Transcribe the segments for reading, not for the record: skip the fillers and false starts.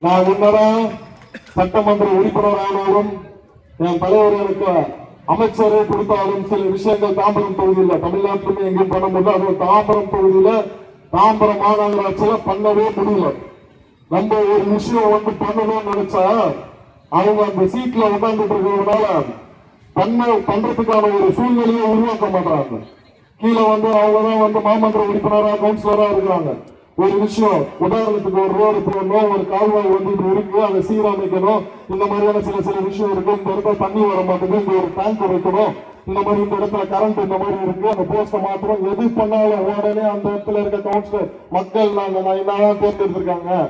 நான் முன்னதான் சட்டமன்ற உறுப்பினரானாலும் என் தலைவர் எனக்கு அமைச்சரை கொடுத்தாலும் சில விஷயங்கள் தாம்பரம் தொகுதியில் தமிழ்நாட்டிலுமே எங்கேயும் பண்ண முடியல. அது தாம்பரம் தொகுதியில தாம்பரம் மாநகராட்சியில பண்ணவே முடியல. நம்ம ஒரு விஷயம் வந்து பண்ணணும்னு நினைச்சா அவங்க அந்த சீட்ல உட்கார்ந்துட்டு இருக்கிறதுனால பண்றதுக்கான ஒரு சூழ்நிலையை உருவாக்க மாட்டாங்க. கீழே வந்து அவங்கதான் வந்து மாமன்ற உறுப்பினரா கவுன்சிலரா இருக்கிறாங்க. ஒரு விஷயம் உதாரணத்துக்கு ஒரு ரோடு போடணும், ஒரு கால்வாய் வந்து இருக்கு, அதை சீரமைக்கணும், இந்த மாதிரியான சில விஷயம் இருக்கு. இந்த இடத்துல தண்ணி வர மாட்டேங்குது, இங்க ஒரு டேங்க் வைக்கணும், இந்த மாதிரி இந்த இடத்துல கரண்ட் இந்த மாதிரி இருக்கு, அந்த போஸ்ட மாத்திரம் எது பண்ணாலும் உடனே அந்த இடத்துல இருக்க கவுன்சிலர் மக்கள் நான் என்னதான் தேர்ந்தெடுத்திருக்காங்க,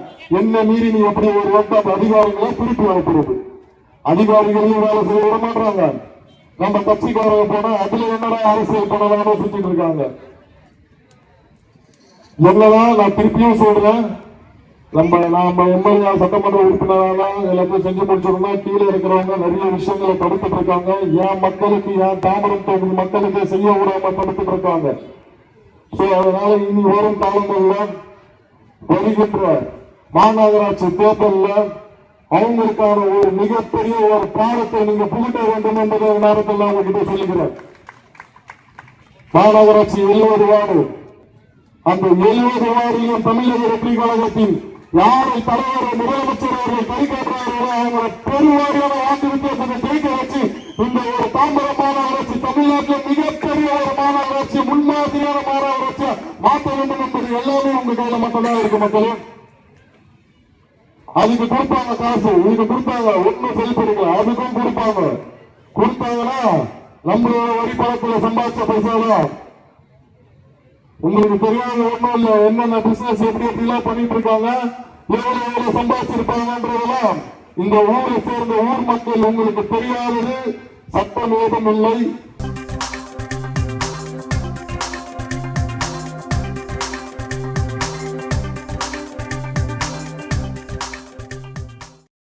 என்ன மீறி நீ எப்படி ஒரு அந்த அதிகாரிகளை திருப்பி அனுப்புறது. அதிகாரிகளையும் வேலை செய்ய விட மாட்டாங்க. நம்ம கட்சிக்காரங்க போனா அதுல என்னடா அரசியல் பண்ணலாம்னு சுத்திட்டு இருக்காங்க. என்னதான் நான் திருப்பியும் சொல்றேன், நம்ம எம்எல்ஏ சட்டமன்ற உறுப்பினரானா எல்லாத்தையும் செஞ்சு முடிச்சோம்னா கீழே இருக்கிறவங்க நிறைய விஷயங்களை தடுத்துட்டு இருக்காங்க. என் மக்களுக்கு, என் தாம்பரம் தொகுதி மக்களுக்கு செய்ய விடாம தடுத்துட்டு இருக்காங்க. அதனால இனி வரும் காலங்கள்ல வருகின்ற மாநகராட்சி தேர்தலில் அவங்களுக்கான ஒரு மிகப்பெரிய ஒரு பாடத்தை நீங்க புகட்ட வேண்டும் என்பதை நேரத்தில் நான் உங்ககிட்ட சொல்லுகிறேன். மாநகராட்சி 70 வார்டு, அந்த 70 வார்டிலும் தமிழக வெற்றி கழகத்தில் யாரை தலைவர் முதலமைச்சர் அவர்கள் கை காட்டுறார்களோ அவங்களை பெருவாரியான வாக்கு வித்தியாசத்தை ஜெயிக்க வச்சு இந்த ஒரு தாம்பரம் மாநகராட்சி தமிழ்நாட்டில் மிகப்பெரிய ஒரு மாநகராட்சி, முன்மாதிரியான மாநகராட்சியை மாற்ற வேண்டும் என்பது எல்லாமே உங்க கையில மட்டும்தான் இருக்கு. மக்களே அதுக்கு கொடுப்பாங்க காசு, இதுக்கு கொடுத்தாங்க ஒன்னும் செயல்படுங்க, அதுக்கும் கொடுப்பாங்க. கொடுத்தாங்கன்னா நம்மளோட வரி பணத்துல சம்பாதிச்ச பைசாதான். உங்களுக்கு தெரியாத ஒண்ணும் இல்ல, என்னென்ன பிசினஸ் எப்படி எப்படிலாம் பண்ணிட்டு இருக்காங்க, எவ்வளவு சம்பாதிச்சிருப்பாங்கன்றதெல்லாம் இந்த ஊரை சேர்ந்த ஊர் மக்கள் உங்களுக்கு தெரியாதது சட்டம் ஏதும் இல்லை.